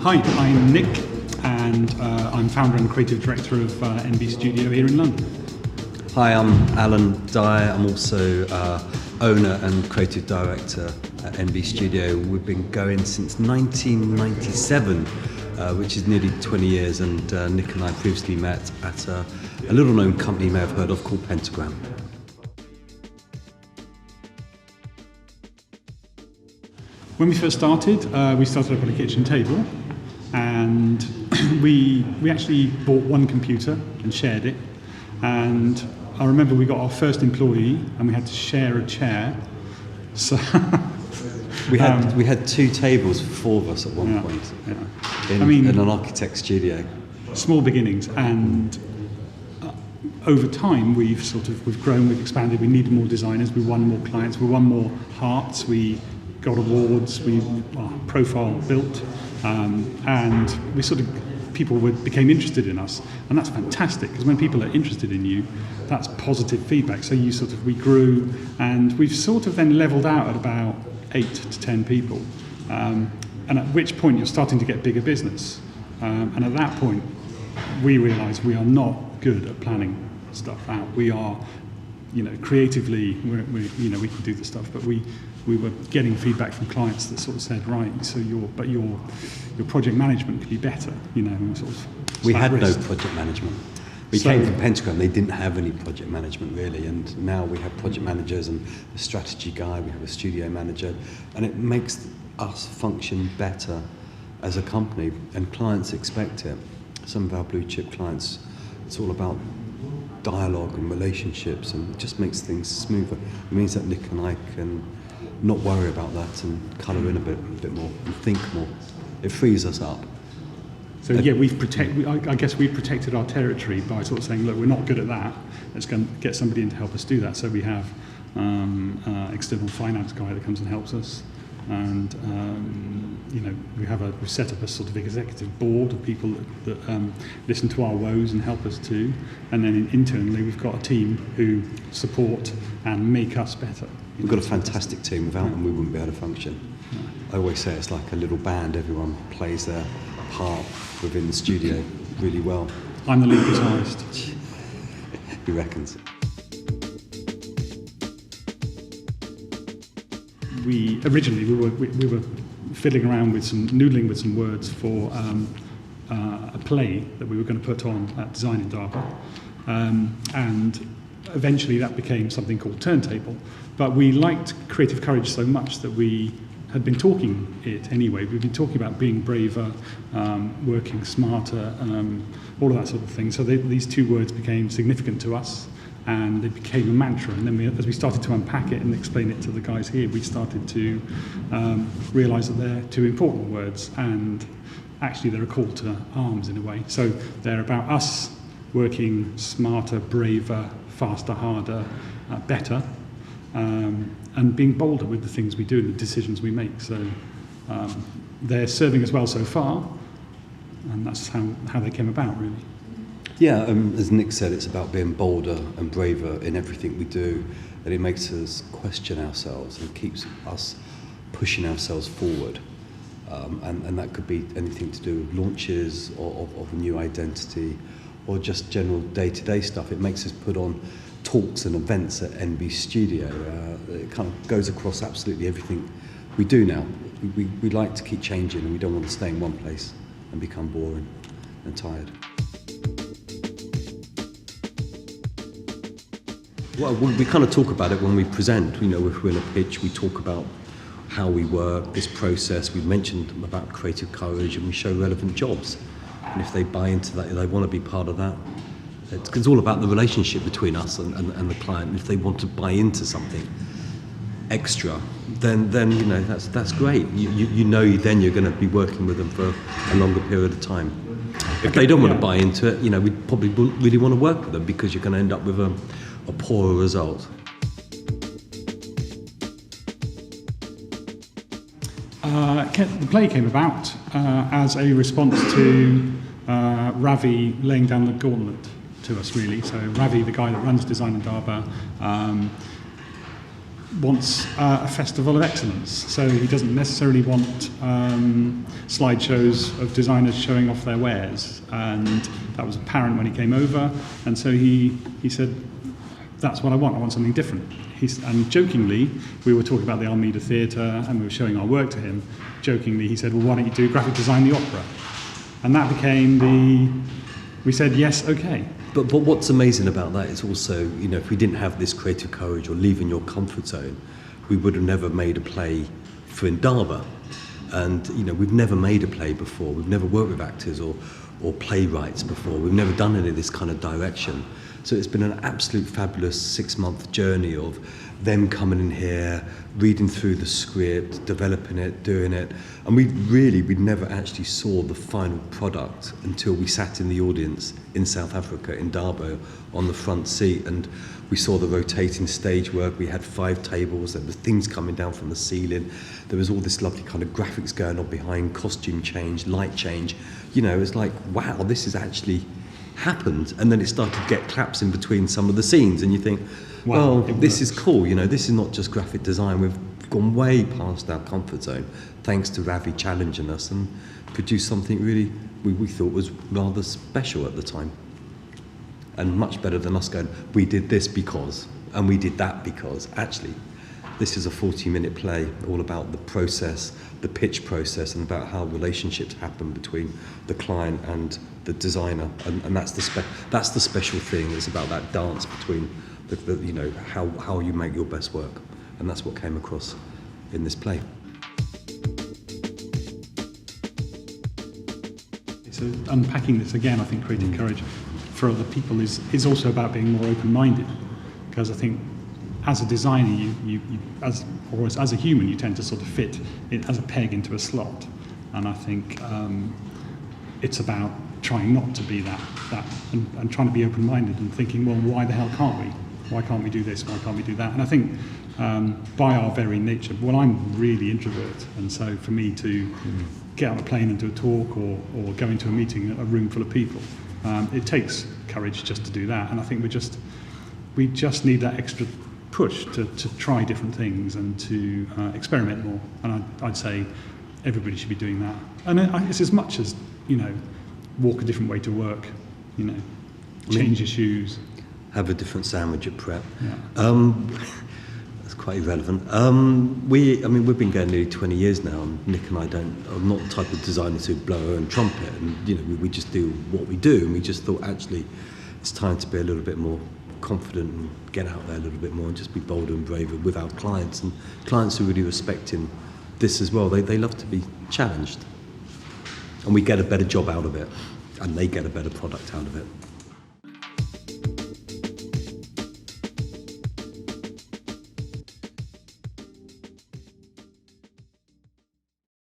Hi, I'm Nick, and I'm founder and creative director of NB Studio here in London. Hi, I'm Alan Dyer. I'm also owner and creative director at NB Studio. We've been going since 1997, which is nearly 20 years, and Nick and I previously met at a little-known company you may have heard of called Pentagram. When we first started up on a kitchen table, and we actually bought one computer and shared it. And I remember we got our first employee, and we had to share a chair. So we had two tables for four of us at one point. Yeah. In an architect's studio. Small beginnings, and over time we've grown, we've expanded. We needed more designers, we won more clients, we won more hearts, we got awards, our profile built, and people became interested in us, and that's fantastic, because when people are interested in you, that's positive feedback. So we grew, and we've then leveled out at about 8 to 10 people, and at which point you're starting to get bigger business, and at that point we realised we are not good at planning stuff out. We are, creatively, we can do the stuff, but we were getting feedback from clients that said, right, so your project management could be better, We had no project management. We came from Pentagram, they didn't have any project management really, and now we have project managers and a strategy guy, we have a studio manager, and it makes us function better as a company, and clients expect it. Some of our blue chip clients, it's all about dialogue and relationships, and it just makes things smoother. It means that Nick and I can not worry about that and colour in a bit more and think more. It frees us up. So we've protected our territory by saying, look, we're not good at that. Let's go and get somebody in to help us do that. So we have external finance guy that comes and helps us, and we've set up a executive board of people that listen to our woes and help us too. And then internally, we've got a team who support and make us better. We've got a fantastic team. Without them, we wouldn't be able to function. I always say it's like a little band. Everyone plays their part within the studio really well. I'm the lead guitarist. He reckons. We were fiddling around noodling with some words for a play that we were going to put on at Design in Derby, and eventually that became something called Turntable. But we liked Creative Courage so much that we had been talking it anyway. We've been talking about being braver, working smarter, all of that sort of thing. So these two words became significant to us, and it became a mantra. And then as we started to unpack it and explain it to the guys here, we started to realise that they're two important words, and actually they're a call to arms in a way. So they're about us working smarter, braver, faster, harder, better, and being bolder with the things we do and the decisions we make. So they're serving us well so far, and that's how they came about, really. Yeah, as Nick said, it's about being bolder and braver in everything we do, and it makes us question ourselves and keeps us pushing ourselves forward. And that could be anything to do with launches or of a new identity, or just general day-to-day stuff. It makes us put on talks and events at NB Studio. It kind of goes across absolutely everything we do now. We like to keep changing, and we don't want to stay in one place and become boring and tired. Well, we kind of talk about it when we present. If we're in a pitch, we talk about how we work, this process. We've mentioned about creative courage, and we show relevant jobs. And if they buy into that, they want to be part of that. It's all about the relationship between us and the client. And if they want to buy into something extra, then that's great. Then you're going to be working with them for a longer period of time. If they don't want to buy into it, we probably wouldn't really want to work with them, because you're going to end up with a poorer result. The play came about as a response to Ravi laying down the gauntlet to us, really. So Ravi, the guy that runs Design in Derby, wants a festival of excellence. So he doesn't necessarily want slideshows of designers showing off their wares, and that was apparent when he came over. And so he said, that's what I want something different. And jokingly, we were talking about the Almeida Theatre and we were showing our work to him. Jokingly, he said, well, why don't you do graphic design the opera? And that became we said, yes, okay. But what's amazing about that is also, you know, if we didn't have this creative courage or leaving your comfort zone, we would have never made a play for Indaba. And, you know, we've never made a play before. We've never worked with actors or playwrights before. We've never done any of this kind of direction. So it's been an absolute fabulous 6-month journey of them coming in here, reading through the script, developing it, doing it. And we never actually saw the final product until we sat in the audience in South Africa, in Dabo, on the front seat. And we saw the rotating stage work. We had 5 tables, there were things coming down from the ceiling. There was all this lovely kind of graphics going on behind, costume change, light change. You know, it's like, wow, this is actually happened. And then it started to get claps in between some of the scenes, and you think, well, this is cool, you know, this is not just graphic design. We've gone way past our comfort zone thanks to Ravi challenging us and produced something really we thought was rather special at the time, and much better than us going, we did this because, and we did that because. Actually, this is a 40-minute play all about the process, the pitch process, and about how relationships happen between the client and the designer, and that's the special thing. It's about that dance between the you know, how you make your best work, and that's what came across in this play. So unpacking this again, I think creative courage for other people is also about being more open-minded, because I think as a designer, as a human, you tend to sort of fit it as a peg into a slot, and I think it's about trying not to be that and trying to be open-minded and thinking, well, why the hell can't we? Why can't we do this? Why can't we do that? And I think by our very nature, well, I'm really introvert, and so for me to get on a plane and do a talk or go into a meeting, a room full of people, it takes courage just to do that. And I think we just need that extra push to try different things and to experiment more. And I'd say everybody should be doing that. And it's as much as, you know, walk a different way to work, you know, change your shoes. Have a different sandwich at prep. Yeah. That's quite irrelevant. We've been going nearly 20 years now, and Nick and I are not the type of designers who blow our own trumpet, and, you know, we just do what we do, and we just thought, actually, it's time to be a little bit more confident and get out there a little bit more and just be bolder and braver with our clients, and clients who really respecting this as well. They love to be challenged, and we get a better job out of it, and they get a better product out of it.